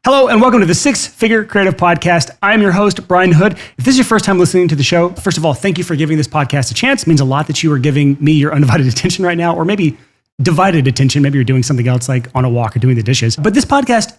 Hello and welcome to the Six Figure Creative Podcast. I'm your host, Brian Hood. If this is your first time listening to the show, first of all, thank you for giving this podcast a chance. It means a lot that you are giving me your undivided attention right now, or maybe divided attention. Maybe you're doing something else like on a walk or doing the dishes. But this podcast,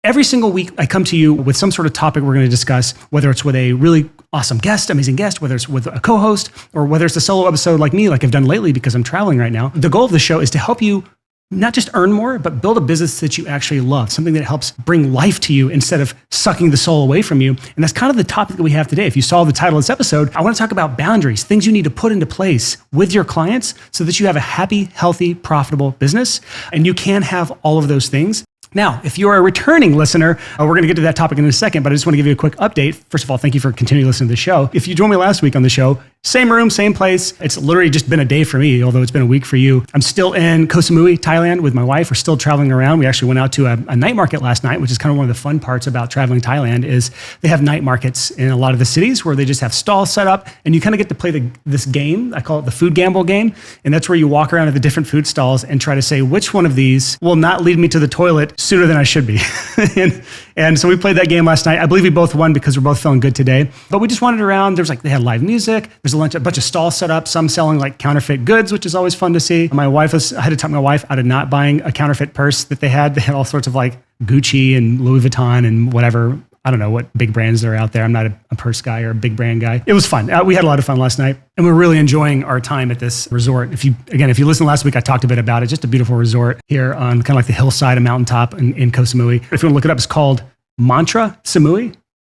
every single week, I come to you with some sort of topic we're going to discuss, whether it's with a really awesome guest, amazing guest, whether it's with a co-host, or whether it's a solo episode like me, like I've done lately because I'm traveling right now. The goal of the show is to help you not just earn more, but build a business that you actually love, something that helps bring life to you instead of sucking the soul away from you. And that's kind of the topic that we have today. If you saw the title of this episode, I want to talk about boundaries, things you need to put into place with your clients so that you have a happy, healthy, profitable business. And you can have all of those things. Now, if you're a returning listener, we're going to get to that topic in a second, but I just want to give you a quick update. First of all, thank you for continuing to listen to the show. If you joined me last week on the show, same room, same place. It's literally just been a day for me, although it's been a week for you. I'm still in Koh Samui, Thailand with my wife. We're still traveling around. We actually went out to a night market last night, which is kind of one of the fun parts about traveling Thailand is they have night markets in a lot of the cities where they just have stalls set up and you kind of get to play this game. I call it the food gamble game. And that's where you walk around at the different food stalls and try to say which one of these will not lead me to the toilet sooner than I should be. and so we played that game last night. I believe we both won because we're both feeling good today. But we just wandered around. They had live music. There's a bunch of stalls set up, some selling like counterfeit goods, which is always fun to see. I had to talk my wife out of not buying a counterfeit purse that they had. They had all sorts of like Gucci and Louis Vuitton and whatever. I don't know what big brands are out there. I'm not a purse guy or a big brand guy. It was fun. We had a lot of fun last night and we're really enjoying our time at this resort. If you listened last week, I talked a bit about it. Just a beautiful resort here on kind of like the hillside, a mountaintop in Koh Samui. If you want to look it up, it's called Samui.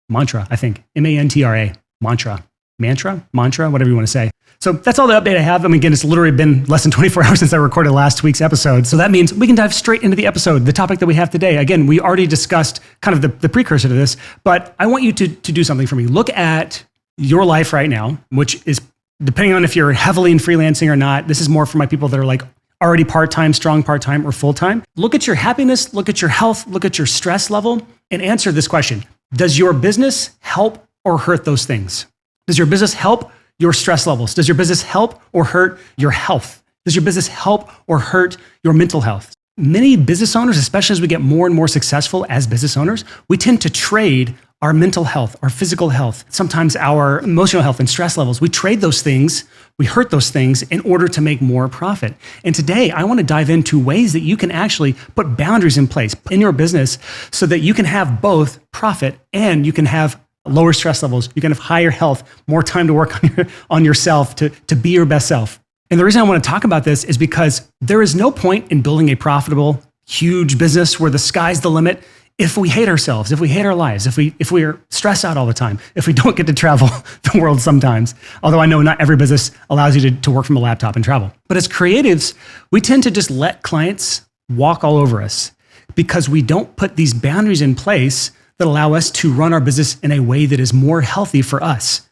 Mantra, I think. M-A-N-T-R-A. Mantra, whatever you want to say. So that's all the update I have. Again, it's literally been less than 24 hours since I recorded last week's episode. So that means we can dive straight into the episode, the topic that we have today. Again, we already discussed kind of the precursor to this, but I want you to do something for me. Look at your life right now, which is depending on if you're heavily in freelancing or not. This is more for my people that are like already part-time, strong part-time, or full-time. Look at your happiness, look at your health, look at your stress level, and answer this question. Does your business help or hurt those things? Does your business help your stress levels? Does your business help or hurt your health? Does your business help or hurt your mental health? Many business owners, especially as we get more and more successful as business owners, we tend to trade our mental health, our physical health, sometimes our emotional health and stress levels. We trade those things, we hurt those things in order to make more profit. And today I want to dive into ways that you can actually put boundaries in place in your business so that you can have both profit and you can have lower stress levels, you can have higher health, more time to work on yourself to be your best self. And the reason I want to talk about this is because there is no point in building a profitable, huge business where the sky's the limit if we hate ourselves, if we hate our lives, if we are stressed out all the time, if we don't get to travel the world sometimes. Although I know not every business allows you to work from a laptop and travel. But as creatives, we tend to just let clients walk all over us because we don't put these boundaries in place that allow us to run our business in a way that is more healthy for us.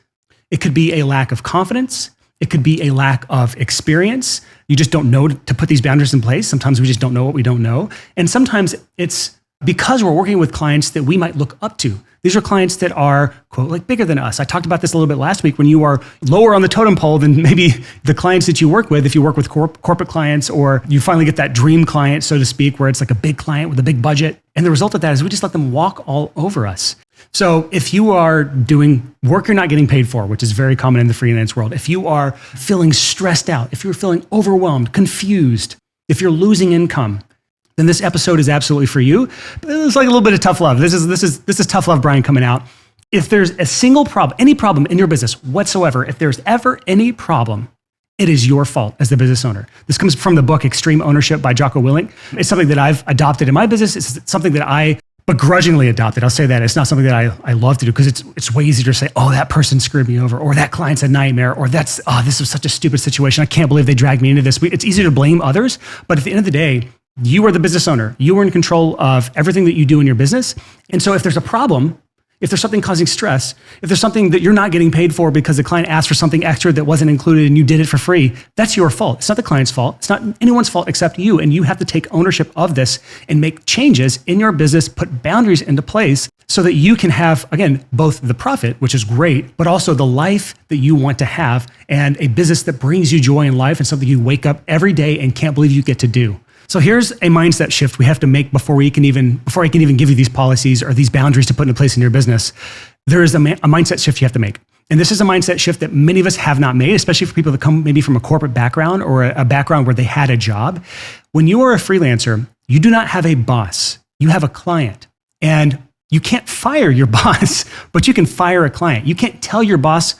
It could be a lack of confidence. It could be a lack of experience. You just don't know to put these boundaries in place. Sometimes we just don't know what we don't know. And sometimes it's because we're working with clients that we might look up to. These are clients that are, quote, like bigger than us. I talked about this a little bit last week when you are lower on the totem pole than maybe the clients that you work with. If you work with corporate clients or you finally get that dream client, so to speak, where it's like a big client with a big budget. And the result of that is we just let them walk all over us. So if you are doing work you're not getting paid for, which is very common in the freelance world, if you are feeling stressed out, if you're feeling overwhelmed, confused, if you're losing income, then this episode is absolutely for you. It's like a little bit of tough love. This is tough love, Brian, coming out. If there's a single problem, any problem in your business whatsoever, if there's ever any problem, it is your fault as the business owner. This comes from the book Extreme Ownership by Jocko Willink. It's something that I've adopted in my business. It's something that I begrudgingly adopted. I'll say that. It's not something that I love to do because it's way easier to say, oh, that person screwed me over, or that client's a nightmare, or this was such a stupid situation. I can't believe they dragged me into this. It's easier to blame others, but at the end of the day, you are the business owner. You are in control of everything that you do in your business. And so if there's a problem, if there's something causing stress, if there's something that you're not getting paid for because the client asked for something extra that wasn't included and you did it for free, that's your fault. It's not the client's fault. It's not anyone's fault except you. And you have to take ownership of this and make changes in your business, put boundaries into place so that you can have, again, both the profit, which is great, but also the life that you want to have and a business that brings you joy in life and something you wake up every day and can't believe you get to do. So here's a mindset shift we have to make before I can even give you these policies or these boundaries to put into place in your business. There is a mindset shift you have to make. And this is a mindset shift that many of us have not made, especially for people that come maybe from a corporate background or a background where they had a job. When you are a freelancer, you do not have a boss. You have a client. And you can't fire your boss, but you can fire a client. You can't tell your boss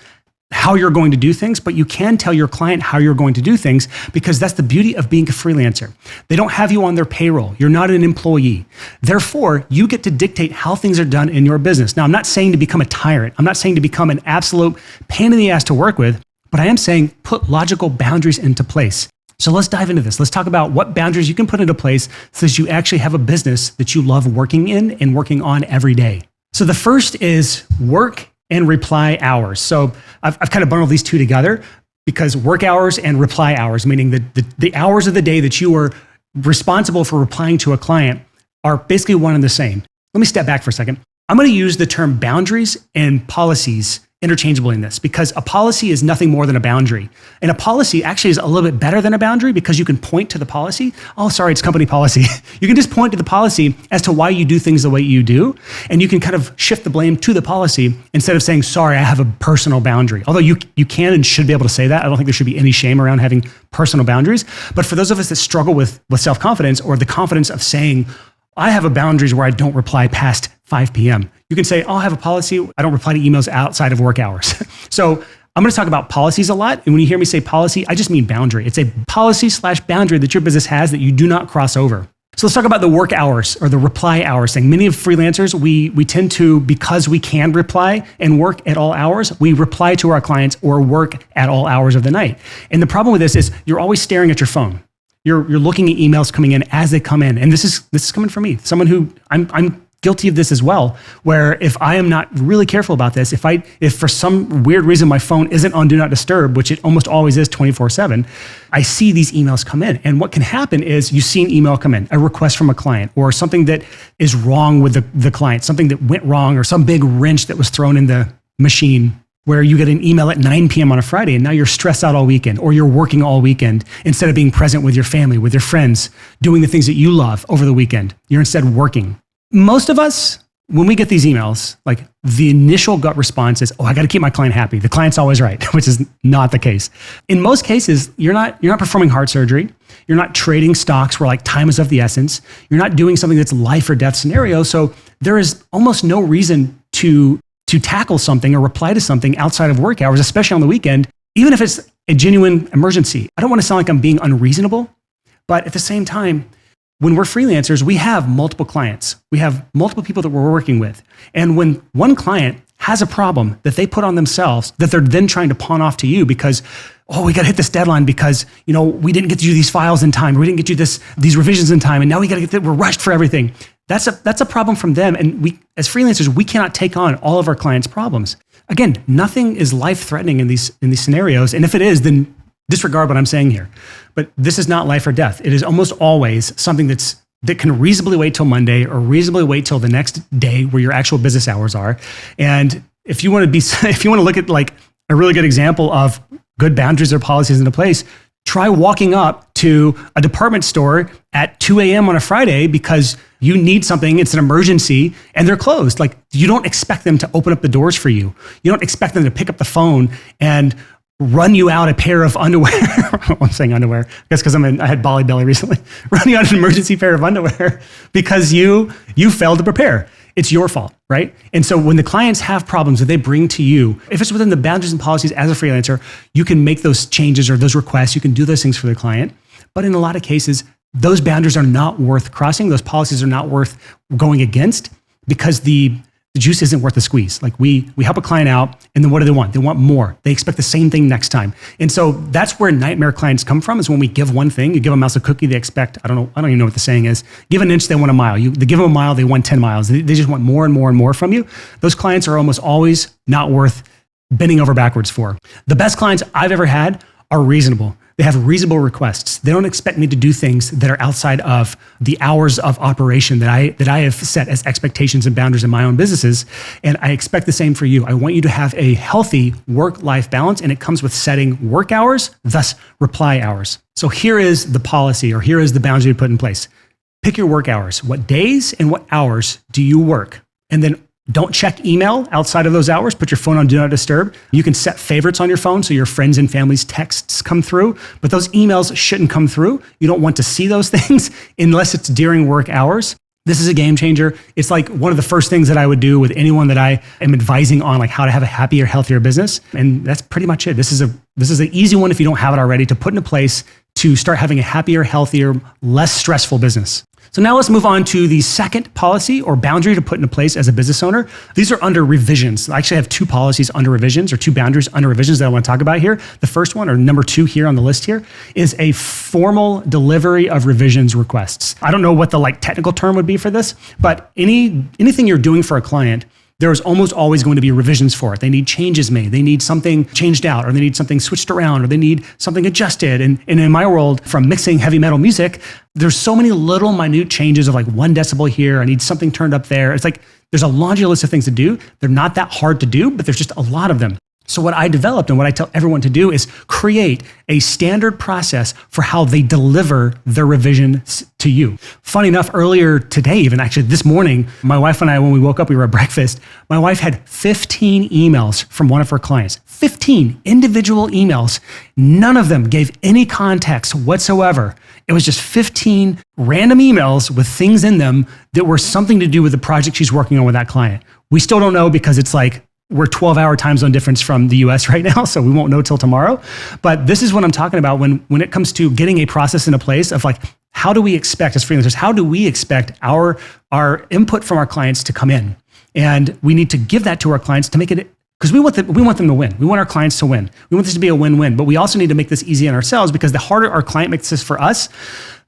how you're going to do things, but you can tell your client how you're going to do things, because that's the beauty of being a freelancer. They don't have you on their payroll. You're not an employee. Therefore, you get to dictate how things are done in your business. Now, I'm not saying to become a tyrant. I'm not saying to become an absolute pain in the ass to work with, but I am saying put logical boundaries into place. So let's dive into this. Let's talk about what boundaries you can put into place so that you actually have a business that you love working in and working on every day. So the first is work and reply hours. So I've kind of bundled these two together because work hours and reply hours, meaning the hours of the day that you are responsible for replying to a client, are basically one and the same. Let me step back for a second. I'm going to use the term boundaries and policies interchangeably in this, because a policy is nothing more than a boundary. And a policy actually is a little bit better than a boundary because you can point to the policy. Oh, sorry, it's company policy. You can just point to the policy as to why you do things the way you do. And you can kind of shift the blame to the policy instead of saying, sorry, I have a personal boundary. Although you can and should be able to say that. I don't think there should be any shame around having personal boundaries. But for those of us that struggle with self-confidence or the confidence of saying, I have a boundaries where I don't reply past 5 p.m. You can say, I have a policy. I don't reply to emails outside of work hours. So I'm going to talk about policies a lot. And when you hear me say policy, I just mean boundary. It's a policy/boundary that your business has that you do not cross over. So let's talk about the work hours or the reply hours thing. Many of freelancers, we tend to, because we can reply and work at all hours, we reply to our clients or work at all hours of the night. And the problem with this is you're always staring at your phone. You're looking at emails coming in as they come in. And this is coming from me, someone who I'm guilty of this as well, where if I am not really careful about this, if for some weird reason my phone isn't on Do Not Disturb, which it almost always is 24/7, I see these emails come in. And what can happen is you see an email come in, a request from a client, or something that is wrong with the client, something that went wrong, or some big wrench that was thrown in the machine, where you get an email at 9 p.m. on a Friday and now you're stressed out all weekend, or you're working all weekend instead of being present with your family, with your friends, doing the things that you love over the weekend. You're instead working. Most of us, when we get these emails, like the initial gut response is, I got to keep my client happy. The client's always right, which is not the case. In most cases, you're not performing heart surgery. You're not trading stocks where like time is of the essence. You're not doing something that's life or death scenario. So there is almost no reason to tackle something or reply to something outside of work hours, especially on the weekend, even if it's a genuine emergency. I don't want to sound like I'm being unreasonable, but at the same time, when we're freelancers, we have multiple clients. We have multiple people that we're working with. And when one client has a problem that they put on themselves that they're then trying to pawn off to you because, we got to hit this deadline because, we didn't get to do these files in time. Or we didn't get you these revisions in time. And now we got to we're rushed for everything. That's a problem from them. And we, as freelancers, we cannot take on all of our clients' problems. Again, nothing is life-threatening in these scenarios. And if it is, then disregard what I'm saying here. But this is not life or death. It is almost always something that can reasonably wait till Monday or reasonably wait till the next day where your actual business hours are. And if you want to look at like a really good example of good boundaries or policies into place, try walking up to a department store at 2 a.m. on a Friday because you need something, it's an emergency, and they're closed. Like, you don't expect them to open up the doors for you. You don't expect them to pick up the phone and run you out a pair of underwear. I'm saying underwear, I guess because I had Bali belly recently. Run you out an emergency pair of underwear because you failed to prepare. It's your fault, right? And so when the clients have problems that they bring to you, if it's within the boundaries and policies as a freelancer, you can make those changes or those requests. You can do those things for the client. But in a lot of cases, those boundaries are not worth crossing. Those policies are not worth going against because the juice isn't worth the squeeze. Like we help a client out, and then what do they want? They want more. They expect the same thing next time. And so that's where nightmare clients come from, is when we give one thing. You give a mouse a cookie, they expect, I don't even know what the saying is. Give an inch, they want a mile. They give them a mile, they want 10 miles. They just want more and more and more from you. Those clients are almost always not worth bending over backwards for. The best clients I've ever had are reasonable. They have reasonable requests. They don't expect me to do things that are outside of the hours of operation that I have set as expectations and boundaries in my own businesses. And I expect the same for you. I want you to have a healthy work-life balance, and it comes with setting work hours, thus reply hours. So here is the policy, or here is the boundary to put in place. Pick your work hours. What days and what hours do you work? And then don't check email outside of those hours. Put your phone on Do Not Disturb. You can set favorites on your phone so your friends and family's texts come through, but those emails shouldn't come through. You don't want to see those things unless it's during work hours. This is a game changer. It's like one of the first things that I would do with anyone that I am advising on like how to have a happier, healthier business. And that's pretty much it. This is an easy one if you don't have it already to put into place to start having a happier, healthier, less stressful business. So now let's move on to the second policy or boundary to put into place as a business owner. These are under revisions. I actually have two policies under revisions, or two boundaries under revisions that I want to talk about here. The first one, or number 2 here on the list here, is a formal delivery of revisions requests. I don't know what the technical term would be for this, but anything you're doing for a client, there is almost always going to be revisions for it. They need changes made. They need something changed out, or they need something switched around, or they need something adjusted. And in my world, from mixing heavy metal music, there's so many little minute changes of 1 decibel here. I need something turned up there. It's like there's a laundry list of things to do. They're not that hard to do, but there's just a lot of them. So what I developed and what I tell everyone to do is create a standard process for how they deliver their revisions to you. Funny enough, earlier today, even actually this morning, my wife and I, when we woke up, we were at breakfast. My wife had 15 emails from one of her clients, 15 individual emails. None of them gave any context whatsoever. It was just 15 random emails with things in them that were something to do with the project she's working on with that client. We still don't know because it's we're 12-hour time zone difference from the US right now, so we won't know till tomorrow. But this is what I'm talking about when it comes to getting a process into place of how do we expect as freelancers, how do we expect our input from our clients to come in? And we need to give that to our clients to make it, because we want them to win. We want our clients to win. We want this to be a win-win, but we also need to make this easy on ourselves, because the harder our client makes this for us,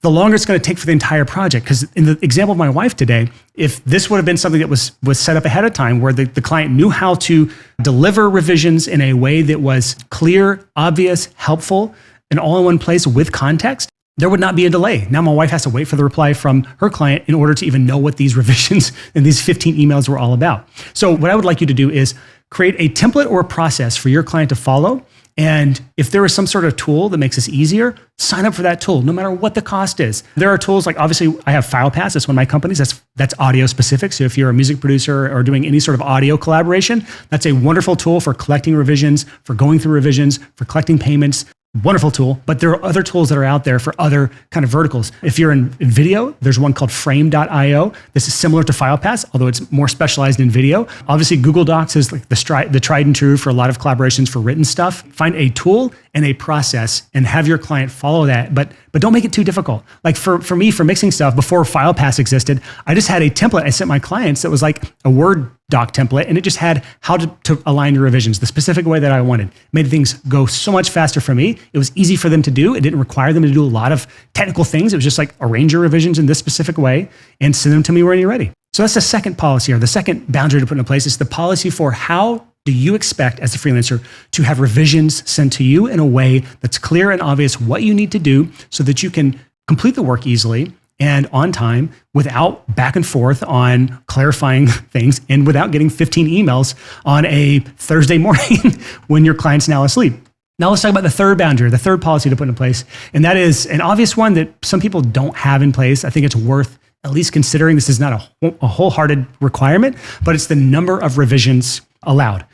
the longer it's going to take for the entire project. Because in the example of my wife today, if this would have been something that was set up ahead of time, where the client knew how to deliver revisions in a way that was clear, obvious, helpful, and all in one place with context, there would not be a delay. Now my wife has to wait for the reply from her client in order to even know what these revisions and these 15 emails were all about. So what I would like you to do is create a template or a process for your client to follow. And if there is some sort of tool that makes this easier, sign up for that tool, no matter what the cost is. There are tools obviously, I have FilePass. That's one of my companies. That's audio specific. So if you're a music producer or doing any sort of audio collaboration, that's a wonderful tool for collecting revisions, for going through revisions, for collecting payments. Wonderful tool, but there are other tools that are out there for other kind of verticals. If you're in video, there's one called frame.io. This is similar to FilePass, although it's more specialized in video. Obviously, Google Docs is the tried and true for a lot of collaborations for written stuff. Find a tool and a process and have your client follow that, but don't make it too difficult. For me, for mixing stuff, before FilePass existed, I just had a template I sent my clients that was like a Word doc template, and it just had how to align your revisions the specific way that I wanted. Made things go so much faster for me. It was easy for them to do. It didn't require them to do a lot of technical things. It was just arrange your revisions in this specific way and send them to me when you're ready. So that's the second policy, or the second boundary to put in place. It's the policy for how do you expect as a freelancer to have revisions sent to you in a way that's clear and obvious what you need to do so that you can complete the work easily and on time without back and forth on clarifying things and without getting 15 emails on a Thursday morning when your client's now asleep. Now let's talk about the third boundary, the third policy to put in place. And that is an obvious one that some people don't have in place. I think it's worth at least considering. This is not a wholehearted requirement, but it's the number of revisions allowed.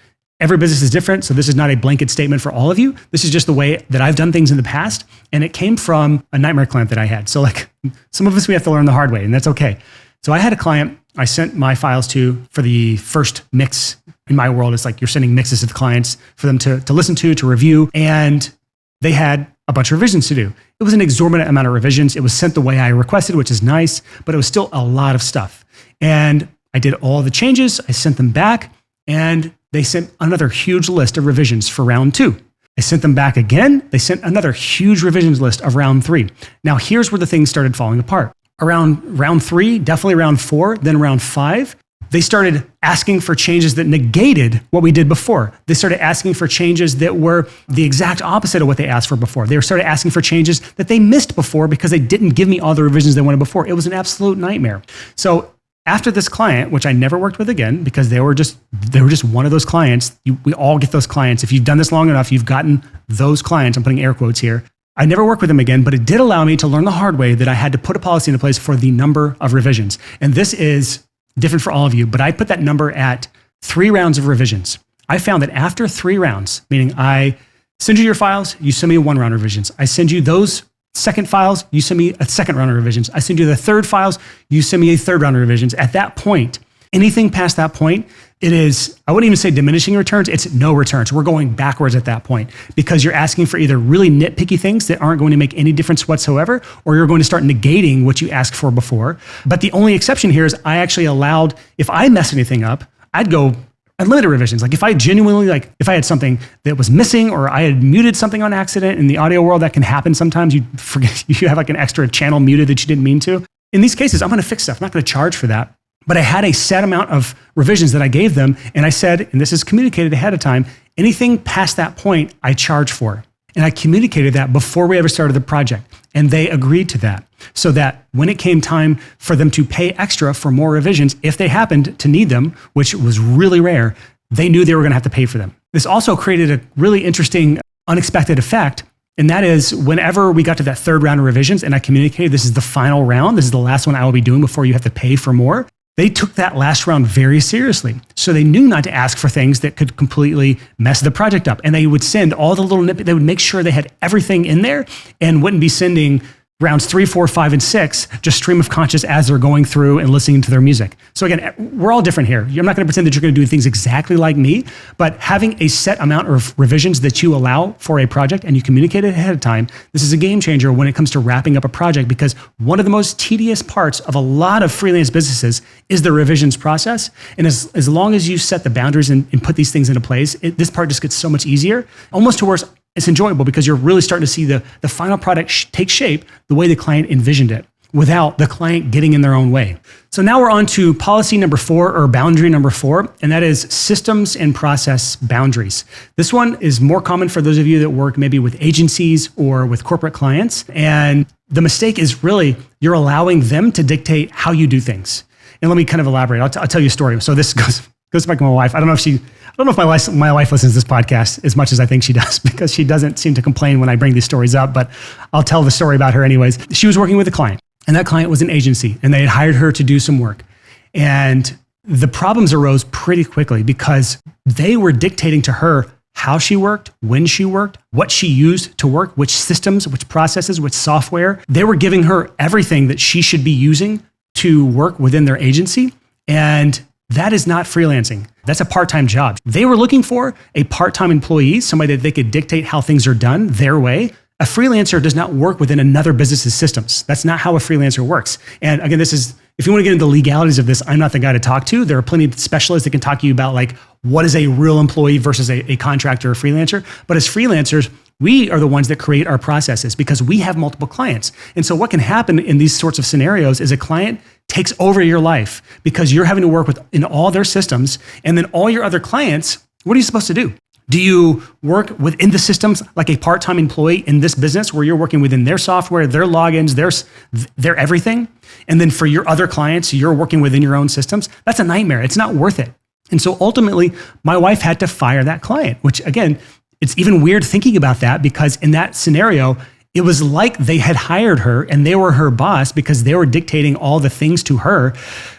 Every business is different, so this is not a blanket statement for all of you. This is just the way that I've done things in the past, and it came from a nightmare client that I had. So some of us, we have to learn the hard way, and that's okay. So I had a client I sent my files to for the first mix. In my world, it's you're sending mixes to the clients for them to listen to review, and they had a bunch of revisions to do. It was an exorbitant amount of revisions. It was sent the way I requested, which is nice, but it was still a lot of stuff. And I did all the changes. I sent them back, and they sent another huge list of revisions for round 2. I sent them back again. They sent another huge revisions list of round 3. Now, here's where the things started falling apart. Around round 3, definitely round 4, then round 5, they started asking for changes that negated what we did before. They started asking for changes that were the exact opposite of what they asked for before. They started asking for changes that they missed before because they didn't give me all the revisions they wanted before. It was an absolute nightmare. So after this client, which I never worked with again because they were just one of those clients. We all get those clients. If you've done this long enough, you've gotten those clients. I'm putting air quotes here. I never worked with them again, but it did allow me to learn the hard way that I had to put a policy into place for the number of revisions. And this is different for all of you, but I put that number at 3 rounds of revisions. I found that after 3 rounds, meaning I send you your files, you send me a 1 round of revisions. I send you those second files, you send me a 2nd round of revisions. I send you the 3rd files, you send me a 3rd round of revisions. At that point, anything past that point, it is, I wouldn't even say diminishing returns, it's no returns. We're going backwards at that point because you're asking for either really nitpicky things that aren't going to make any difference whatsoever, or you're going to start negating what you asked for before. But the only exception here is I actually allowed, if I mess anything up, I'd go unlimited revisions. Like if I genuinely, if I had something that was missing or I had muted something on accident in the audio world, that can happen sometimes. You forget, you have like an extra channel muted that you didn't mean to. In these cases, I'm going to fix stuff. I'm not going to charge for that. But I had a set amount of revisions that I gave them. And I said, and this is communicated ahead of time, anything past that point, I charge for. And I communicated that before we ever started the project. And they agreed to that. So that when it came time for them to pay extra for more revisions, if they happened to need them, which was really rare, they knew they were going to have to pay for them. This also created a really interesting, unexpected effect. And that is whenever we got to that 3rd round of revisions and I communicated, this is the final round, this is the last one I will be doing before you have to pay for more. They took that last round very seriously. So they knew not to ask for things that could completely mess the project up. And they would send all the little they would make sure they had everything in there and wouldn't be sending rounds 3, 4, 5, and 6, just stream of conscious as they're going through and listening to their music. So again, we're all different here. I'm not going to pretend that you're going to do things exactly like me, but having a set amount of revisions that you allow for a project and you communicate it ahead of time, this is a game changer when it comes to wrapping up a project, because one of the most tedious parts of a lot of freelance businesses is the revisions process. And as long as you set the boundaries and put these things into place, this part just gets so much easier, almost to where it's enjoyable because you're really starting to see the final product take shape the way the client envisioned it without the client getting in their own way. So now we're on to policy number 4, or boundary number 4, and that is systems and process boundaries. This one is more common for those of you that work maybe with agencies or with corporate clients. And the mistake is really you're allowing them to dictate how you do things. And let me kind of elaborate. I'll tell you a story. So this goes back to my wife. I don't know if my wife listens to this podcast as much as I think she does, because she doesn't seem to complain when I bring these stories up, but I'll tell the story about her anyways. She was working with a client, and that client was an agency, and they had hired her to do some work. And the problems arose pretty quickly because they were dictating to her how she worked, when she worked, what she used to work, which systems, which processes, which software. They were giving her everything that she should be using to work within their agency. And that is not freelancing. That's a part-time job. They were looking for a part-time employee, somebody that they could dictate how things are done their way. A freelancer does not work within another business's systems. That's not how a freelancer works. And again, this is, if you want to get into the legalities of this, I'm not the guy to talk to. There are plenty of specialists that can talk to you about like what is a real employee versus a contractor or freelancer. But as freelancers, we are the ones that create our processes because we have multiple clients. And so what can happen in these sorts of scenarios is a client takes over your life because you're having to work in all their systems, and then all your other clients, what are you supposed to do? Do you work within the systems like a part-time employee in this business where you're working within their software, their logins, their everything? And then for your other clients, you're working within your own systems? That's a nightmare. It's not worth it. And so ultimately, my wife had to fire that client, which again, it's even weird thinking about that because in that scenario, it was like they had hired her and they were her boss because they were dictating all the things to her.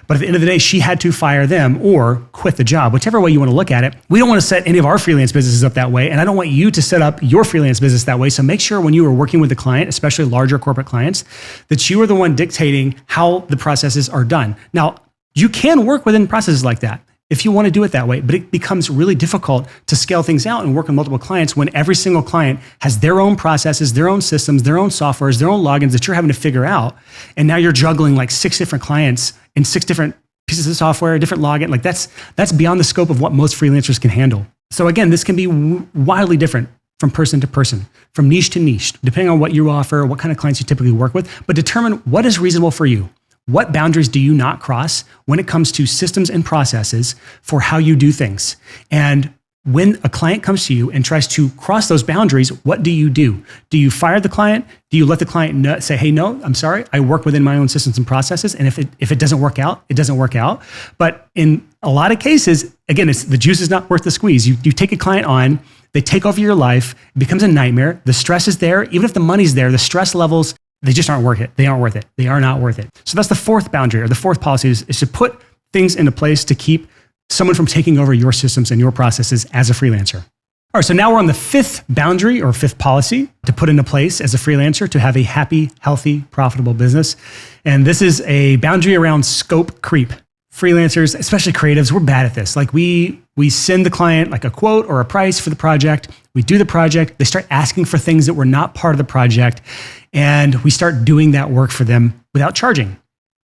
But at the end of the day, she had to fire them or quit the job, whichever way you want to look at it. We don't want to set any of our freelance businesses up that way. And I don't want you to set up your freelance business that way. So make sure when you are working with the client, especially larger corporate clients, that you are the one dictating how the processes are done. Now, you can work within processes like that if you want to do it that way, but it becomes really difficult to scale things out and work with multiple clients when every single client has their own processes, their own systems, their own softwares, their own logins that you're having to figure out. And now you're juggling like 6 different clients and 6 different pieces of software, different login. Like that's beyond the scope of what most freelancers can handle. So again, this can be wildly different from person to person, from niche to niche, depending on what you offer, what kind of clients you typically work with, but determine what is reasonable for you. what boundaries do you not cross when it comes to systems and processes for how you do things? And when a client comes to you and tries to cross those boundaries, what do you do? Do you fire the client? Do you let the client say, hey, no, I'm sorry, I work within my own systems and processes, and if it doesn't work out, it doesn't work out. But in a lot of cases, again, the juice is not worth the squeeze. You take a client on, they take over your life, it becomes a nightmare, the stress is there, even if the money's there, the stress levels, they just aren't worth it. They aren't worth it. They are not worth it. So that's the fourth boundary, or the fourth policy is to put things into place to keep someone from taking over your systems and your processes as a freelancer. All right, so now we're on the fifth boundary or fifth policy to put into place as a freelancer to have a happy, healthy, profitable business. And this is a boundary around scope creep. Freelancers, especially creatives, we're bad at this. Like we send the client like a quote or a price for the project. We do the project. They start asking for things that were not part of the project. And we start doing that work for them without charging.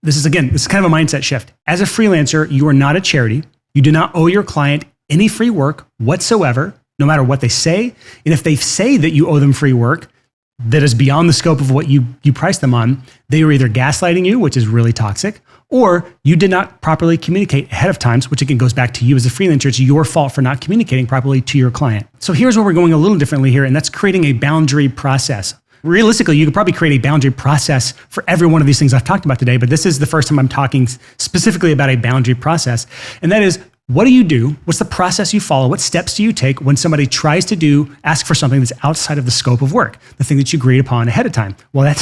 This is kind of a mindset shift. As a freelancer, you are not a charity. You do not owe your client any free work whatsoever, no matter what they say. And if they say that you owe them free work that is beyond the scope of what you price them on, they are either gaslighting you, which is really toxic, or you did not properly communicate ahead of time, which again goes back to you as a freelancer. It's your fault for not communicating properly to your client. So here's where we're going a little differently here, and that's creating a boundary process. Realistically, you could probably create a boundary process for every one of these things I've talked about today, but this is the first time I'm talking specifically about a boundary process. And that is, what do you do? What's the process you follow? What steps do you take when somebody tries to ask for something that's outside of the scope of work, the thing that you agreed upon ahead of time? Well,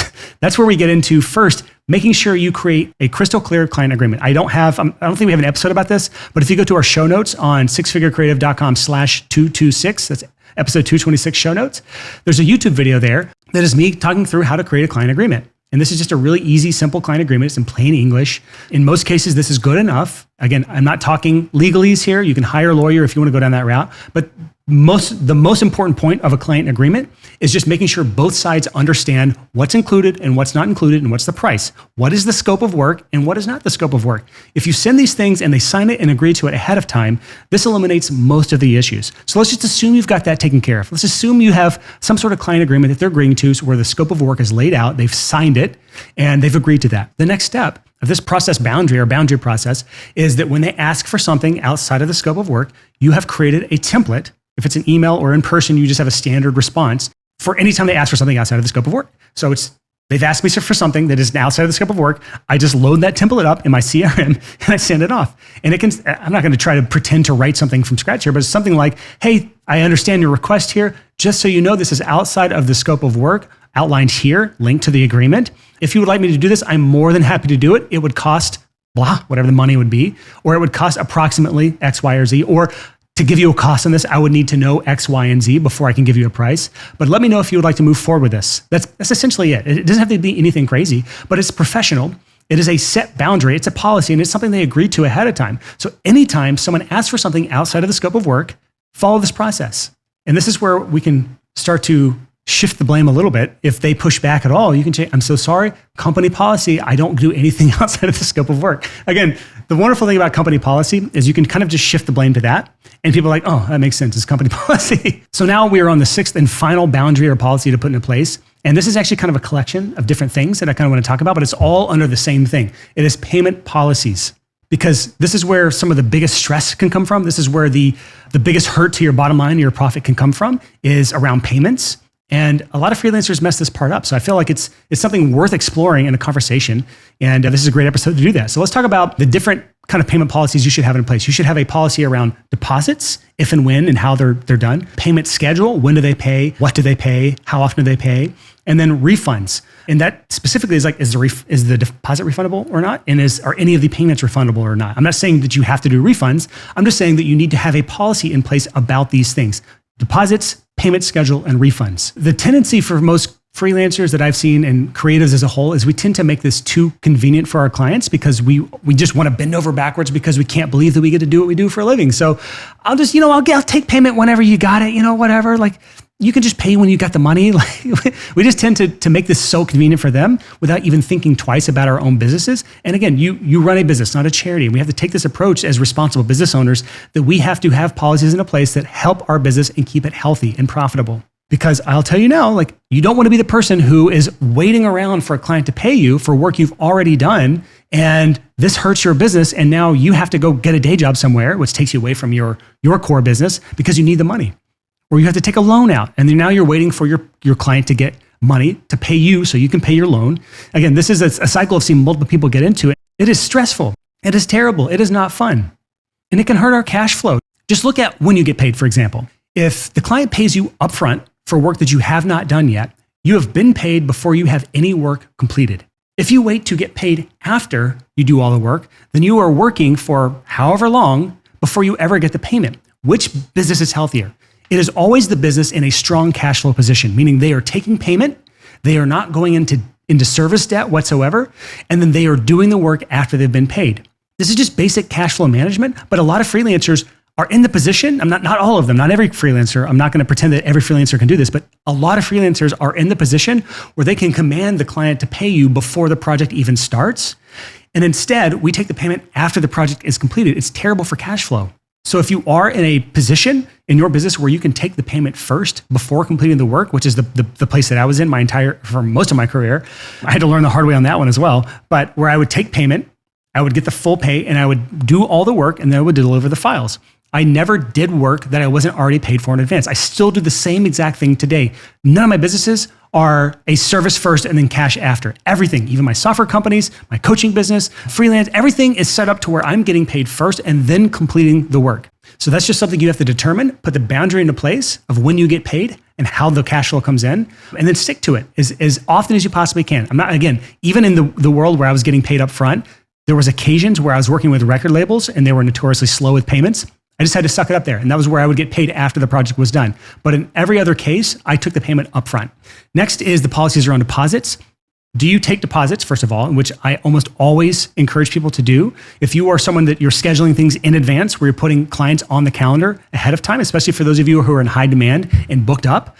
that's where we get into first, making sure you create a crystal clear client agreement. I don't think we have an episode about this, but if you go to our show notes on sixfigurecreative.com/226, that's episode 226 show notes, there's a YouTube video there that is me talking through how to create a client agreement. And this is just a really easy, simple client agreement. It's in plain English. In most cases, this is good enough. Again, I'm not talking legalese here. You can hire a lawyer if you want to go down that route. But the most important point of a client agreement is just making sure both sides understand what's included and what's not included and what's the price. What is the scope of work and what is not the scope of work? If you send these things and they sign it and agree to it ahead of time, this eliminates most of the issues. So let's just assume you've got that taken care of. Let's assume you have some sort of client agreement that they're agreeing to where the scope of work is laid out, they've signed it, and they've agreed to that. The next step of this process boundary or boundary process is that when they ask for something outside of the scope of work, you have created a template. If it's an email or in person, you just have a standard response for any time they ask for something outside of the scope of work. So they've asked me for something that is outside of the scope of work. I just load that template up in my CRM and I send it off. And I'm not going to try to pretend to write something from scratch here, but it's something like, hey, I understand your request here. Just so you know, this is outside of the scope of work outlined here, linked to the agreement. If you would like me to do this, I'm more than happy to do it. It would cost blah, whatever the money would be, or it would cost approximately X, Y, or Z, or to give you a cost on this, I would need to know X, Y, and Z before I can give you a price. But let me know if you would like to move forward with this. That's essentially it. It doesn't have to be anything crazy, but it's professional. It is a set boundary. It's a policy, and it's something they agreed to ahead of time. So anytime someone asks for something outside of the scope of work, follow this process. And this is where we can start to shift the blame a little bit. If they push back at all, you can say, I'm so sorry, company policy, I don't do anything outside of the scope of work. Again, the wonderful thing about company policy is you can kind of just shift the blame to that. And people are like, oh, that makes sense, it's company policy. So now we are on the sixth and final boundary or policy to put into place. And this is actually kind of a collection of different things that I kind of want to talk about, but it's all under the same thing. It is payment policies. Because this is where some of the biggest stress can come from. This is where the biggest hurt to your bottom line, your profit can come from, is around payments. And a lot of freelancers mess this part up. So I feel like it's something worth exploring in a conversation. And this is a great episode to do that. So let's talk about the different kind of payment policies you should have in place. You should have a policy around deposits, if and when and how they're done. Payment schedule, when do they pay? What do they pay? How often do they pay? And then refunds. And that specifically is like, is the deposit refundable or not? And are any of the payments refundable or not? I'm not saying that you have to do refunds. I'm just saying that you need to have a policy in place about these things. Deposits, payment schedule, and refunds. The tendency for most freelancers that I've seen and creatives as a whole is we tend to make this too convenient for our clients because we just want to bend over backwards because we can't believe that we get to do what we do for a living. So I'll just, I'll take payment whenever you got it, whatever. Like you can just pay when you got the money. Like we just tend to make this so convenient for them without even thinking twice about our own businesses. And again, you run a business, not a charity. And we have to take this approach as responsible business owners that we have to have policies in a place that help our business and keep it healthy and profitable. Because I'll tell you now, like, you don't want to be the person who is waiting around for a client to pay you for work you've already done. And this hurts your business. And now you have to go get a day job somewhere, which takes you away from your core business because you need the money. Or you have to take a loan out. And then now you're waiting for your client to get money to pay you so you can pay your loan. Again, this is a cycle I've seen multiple people get into. It is stressful. It is terrible. It is not fun. And it can hurt our cash flow. Just look at when you get paid, for example. If the client pays you upfront for work that you have not done yet, you have been paid before you have any work completed. If you wait to get paid after you do all the work, then you are working for however long before you ever get the payment. Which business is healthier? It is always the business in a strong cash flow position, meaning they are taking payment, they are not going into service debt whatsoever, and then they are doing the work after they've been paid. This is just basic cash flow management, but a lot of freelancers are in the position, not all of them, not every freelancer, I'm not going to pretend that every freelancer can do this, but a lot of freelancers are in the position where they can command the client to pay you before the project even starts. And instead, we take the payment after the project is completed. It's terrible for cash flow. So if you are in a position in your business where you can take the payment first before completing the work, which is the place that I was in for most of my career, I had to learn the hard way on that one as well, but where I would take payment, I would get the full pay, and I would do all the work, and then I would deliver the files. I never did work that I wasn't already paid for in advance. I still do the same exact thing today. None of my businesses are a service first and then cash after. Everything, even my software companies, my coaching business, freelance, everything is set up to where I'm getting paid first and then completing the work. So that's just something you have to determine, put the boundary into place of when you get paid and how the cash flow comes in, and then stick to it as often as you possibly can. I'm not, again, even in the world where I was getting paid up front, there was occasions where I was working with record labels and they were notoriously slow with payments. I just had to suck it up there. And that was where I would get paid after the project was done. But in every other case, I took the payment up front. Next is the policies around deposits. Do you take deposits, first of all, which I almost always encourage people to do? If you are someone that you're scheduling things in advance, where you're putting clients on the calendar ahead of time, especially for those of you who are in high demand and booked up,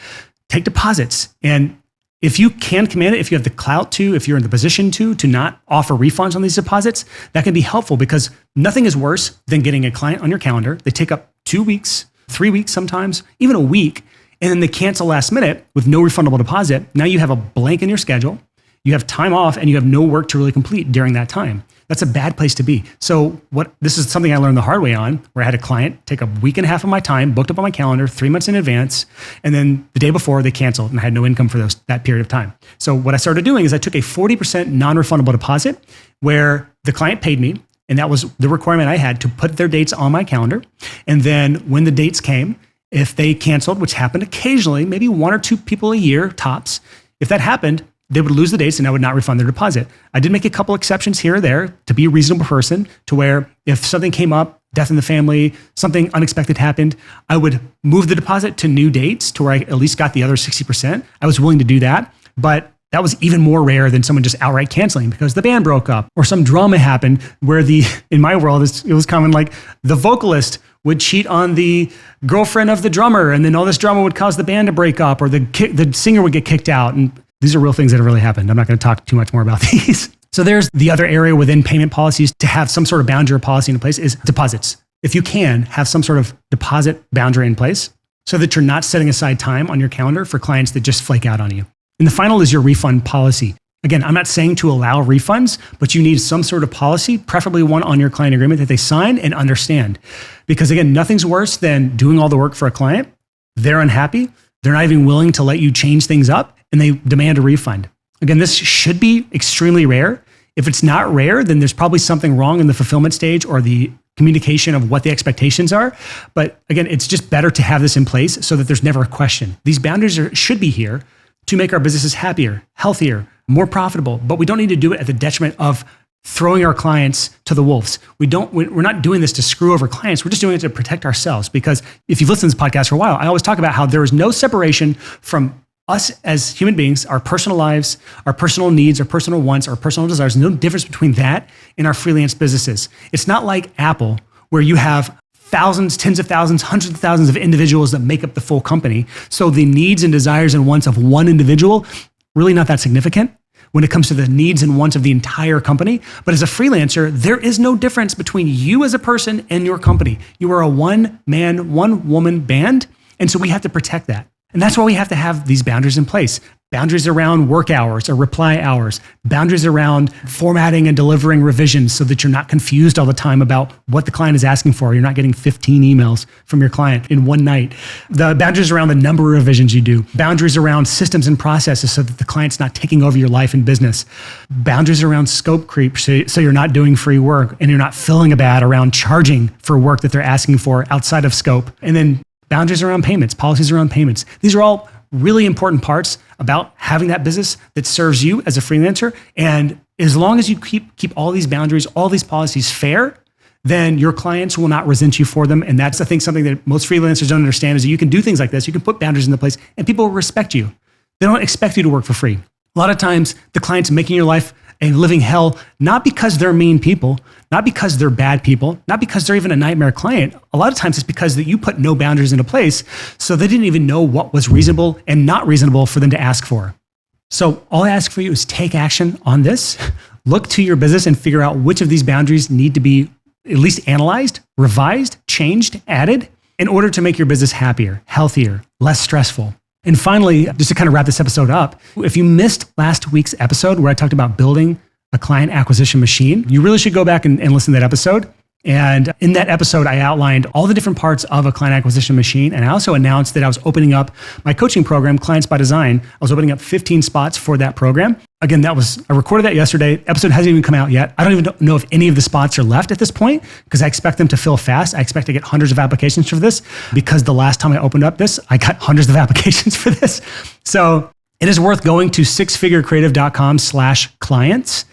take deposits. And if you can command it, if you have the clout to, if you're in the position to not offer refunds on these deposits, that can be helpful because nothing is worse than getting a client on your calendar. They take up 2 weeks, 3 weeks sometimes, even a week, and then they cancel last minute with no refundable deposit. Now you have a blank in your schedule, you have time off, and you have no work to really complete during that time. That's a bad place to be. So this is something I learned the hard way on, where I had a client take a week and a half of my time, booked up on my calendar 3 months in advance, and then the day before they canceled and I had no income for that period of time. So what I started doing is I took a 40% non-refundable deposit where the client paid me, and that was the requirement I had to put their dates on my calendar. And then when the dates came, if they canceled, which happened occasionally, maybe 1 or 2 people a year tops, if that happened, they would lose the dates and I would not refund their deposit. I did make a couple exceptions here or there to be a reasonable person, to where if something came up, death in the family, something unexpected happened, I would move the deposit to new dates to where I at least got the other 60%. I was willing to do that, but that was even more rare than someone just outright canceling because the band broke up or some drama happened where in my world, it was common, like the vocalist would cheat on the girlfriend of the drummer, and then all this drama would cause the band to break up, or the singer would get kicked out. And these are real things that have really happened. I'm not going to talk too much more about these. So there's the other area within payment policies to have some sort of boundary or policy in place is deposits. If you can, have some sort of deposit boundary in place so that you're not setting aside time on your calendar for clients that just flake out on you. And the final is your refund policy. Again, I'm not saying to allow refunds, but you need some sort of policy, preferably one on your client agreement that they sign and understand. Because again, nothing's worse than doing all the work for a client. They're unhappy. They're not even willing to let you change things up, and they demand a refund. Again, this should be extremely rare. If it's not rare, then there's probably something wrong in the fulfillment stage or the communication of what the expectations are. But again, it's just better to have this in place so that there's never a question. These boundaries should be here to make our businesses happier, healthier, more profitable, but we don't need to do it at the detriment of throwing our clients to the wolves. We're not doing this to screw over clients. We're just doing it to protect ourselves. Because if you've listened to this podcast for a while, I always talk about how there is no separation from us as human beings, our personal lives, our personal needs, our personal wants, our personal desires. No difference between that and our freelance businesses. It's not like Apple, where you have thousands, tens of thousands, hundreds of thousands of individuals that make up the full company. So the needs and desires and wants of one individual, really not that significant when it comes to the needs and wants of the entire company. But as a freelancer, there is no difference between you as a person and your company. You are a one-man, one-woman band. And so we have to protect that. And that's why we have to have these boundaries in place. Boundaries around work hours or reply hours, boundaries around formatting and delivering revisions so that you're not confused all the time about what the client is asking for. You're not getting 15 emails from your client in one night. The boundaries around the number of revisions you do, boundaries around systems and processes so that the client's not taking over your life and business, boundaries around scope creep so you're not doing free work and you're not feeling bad around charging for work that they're asking for outside of scope. And then boundaries around payments, policies around payments. These are all really important parts about having that business that serves you as a freelancer. And as long as you keep all these boundaries, all these policies fair, then your clients will not resent you for them. And that's, I think, something that most freelancers don't understand is that you can do things like this. You can put boundaries into place and people will respect you. They don't expect you to work for free. A lot of times the client's making your life a living hell, not because they're mean people, not because they're bad people, not because they're even a nightmare client. A lot of times it's because that you put no boundaries into place, so they didn't even know what was reasonable and not reasonable for them to ask for. So all I ask for you is take action on this. Look to your business and figure out which of these boundaries need to be at least analyzed, revised, changed, added in order to make your business happier, healthier, less stressful. And finally, just to kind of wrap this episode up, if you missed last week's episode where I talked about building a client acquisition machine, you really should go back and listen to that episode. And in that episode, I outlined all the different parts of a client acquisition machine. And I also announced that I was opening up my coaching program, Clients by Design. I was opening up 15 spots for that program. Again, I recorded that yesterday. Episode hasn't even come out yet. I don't even know if any of the spots are left at this point because I expect them to fill fast. I expect to get hundreds of applications for this because the last time I opened up this, I got hundreds of applications for this. So it is worth going to sixfigurecreative.com/clients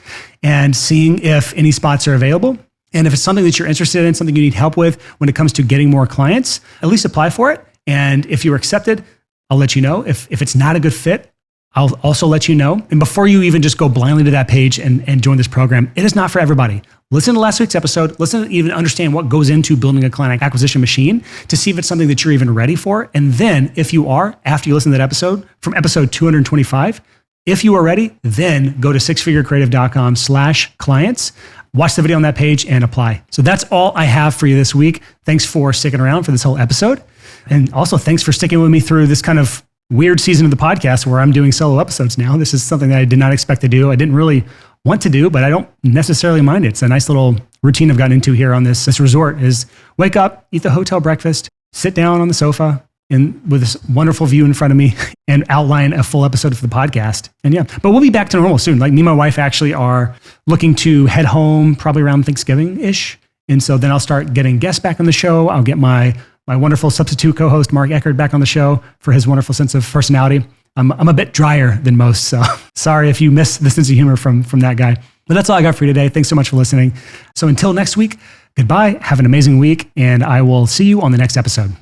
and seeing if any spots are available. And if it's something that you're interested in, something you need help with when it comes to getting more clients, at least apply for it. And if you're accepted, I'll let you know. If it's not a good fit, I'll also let you know. And before you even just go blindly to that page and join this program, it is not for everybody. Listen to last week's episode. Listen to even understand what goes into building a client acquisition machine to see if it's something that you're even ready for. And then if you are, after you listen to that episode, from episode 225, if you are ready, then go to sixfigurecreative.com/clients. Watch the video on that page and apply. So that's all I have for you this week. Thanks for sticking around for this whole episode. And also thanks for sticking with me through this kind of weird season of the podcast where I'm doing solo episodes now. This is something that I did not expect to do. I didn't really want to do, but I don't necessarily mind it. It's a nice little routine I've gotten into here on this resort is wake up, eat the hotel breakfast, sit down on the sofa and with this wonderful view in front of me and outline a full episode for the podcast. And yeah, but we'll be back to normal soon. Like me and my wife actually are looking to head home probably around Thanksgiving-ish. And so then I'll start getting guests back on the show. I'll get my wonderful substitute co-host, Mark Eckert, back on the show for his wonderful sense of personality. I'm a bit drier than most, so sorry if you miss the sense of humor from that guy. But that's all I got for you today. Thanks so much for listening. So until next week, goodbye, have an amazing week, and I will see you on the next episode.